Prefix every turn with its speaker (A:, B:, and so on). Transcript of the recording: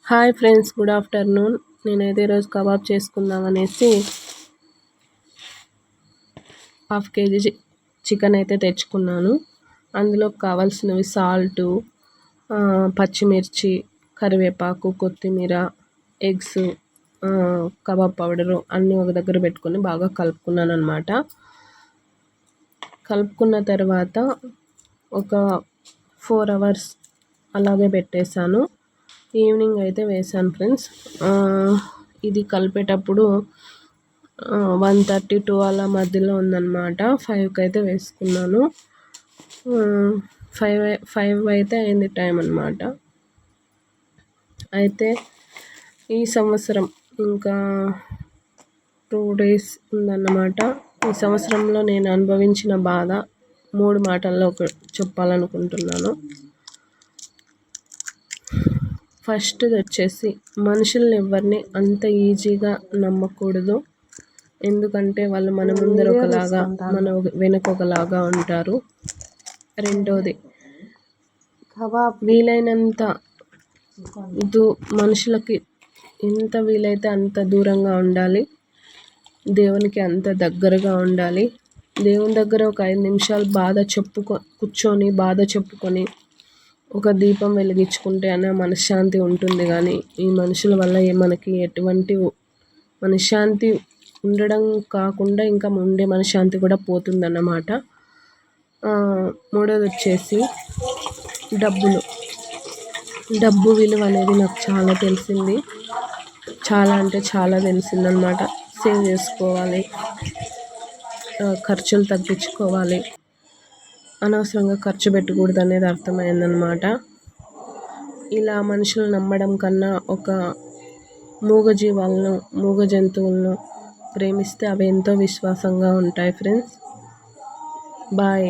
A: Hi friends, good afternoon. నేనైతే ఈరోజు kebab చేసుకుందాం అనేసి హాఫ్ కేజీ చికెన్ అయితే తెచ్చుకున్నాను. అందులో కావాల్సినవి సాల్టు, పచ్చిమిర్చి, కరివేపాకు, కొత్తిమీర, ఎగ్స్, కబాబ్ పౌడరు అన్నీ ఒక దగ్గర పెట్టుకొని బాగా కలుపుకున్నాను అనమాట. కలుపుకున్న తర్వాత ఒక 4 hours అలాగే పెట్టేశాను. ఈవినింగ్ అయితే వేసాను ఫ్రెండ్స్. ఇది కలిపేటప్పుడు 1:30 to అలా మధ్యలో ఉందన్నమాట. 5కి అయితే వేసుకున్నాను. 5 అయితే అయింది టైం అన్నమాట. అయితే ఈ సంవత్సరం ఇంకా 2 days ఉందన్నమాట. ఈ సంవత్సరంలో నేను అనుభవించిన బాధ 3 మాటల్లో చెప్పాలనుకుంటున్నాను. ఫస్ట్ది వచ్చేసి మనుషుల్ని ఎవరిని అంత ఈజీగా నమ్మకూడదు. ఎందుకంటే వాళ్ళు మన ముందర ఒకలాగా, మన వెనక ఒకలాగా ఉంటారు. రెండోది, వీలైనంత మనుషులకి ఎంత వీలైతే అంత దూరంగా ఉండాలి. దేవునికి అంత దగ్గరగా ఉండాలి. దేవుని దగ్గర ఒక 5 నిమిషాలు కూర్చొని బాధ చెప్పుకొని ఒక దీపం వెలిగించుకుంటే అనే మనశ్శాంతి ఉంటుంది. కానీ ఈ మనుషుల వల్ల మనకి ఎటువంటి మనశ్శాంతి ఉండడం కాకుండా ఇంకా ఉండే మనశ్శాంతి కూడా పోతుందన్నమాట. మూడోది వచ్చేసి డబ్బు విలువ అనేది నాకు చాలా తెలిసింది. చాలా అంటే చాలా తెలిసిందనమాట. సేవ్ చేసుకోవాలి, ఖర్చులు తగ్గించుకోవాలి, అనవసరంగా ఖర్చు పెట్టకూడదు అనేది అర్థమైందనమాట. ఇలా మనుషులు నమ్మడం కన్నా ఒక మూగ జంతువులను ప్రేమిస్తే అవి ఎంతో విశ్వాసంగా ఉంటాయి ఫ్రెండ్స్. బాయ్.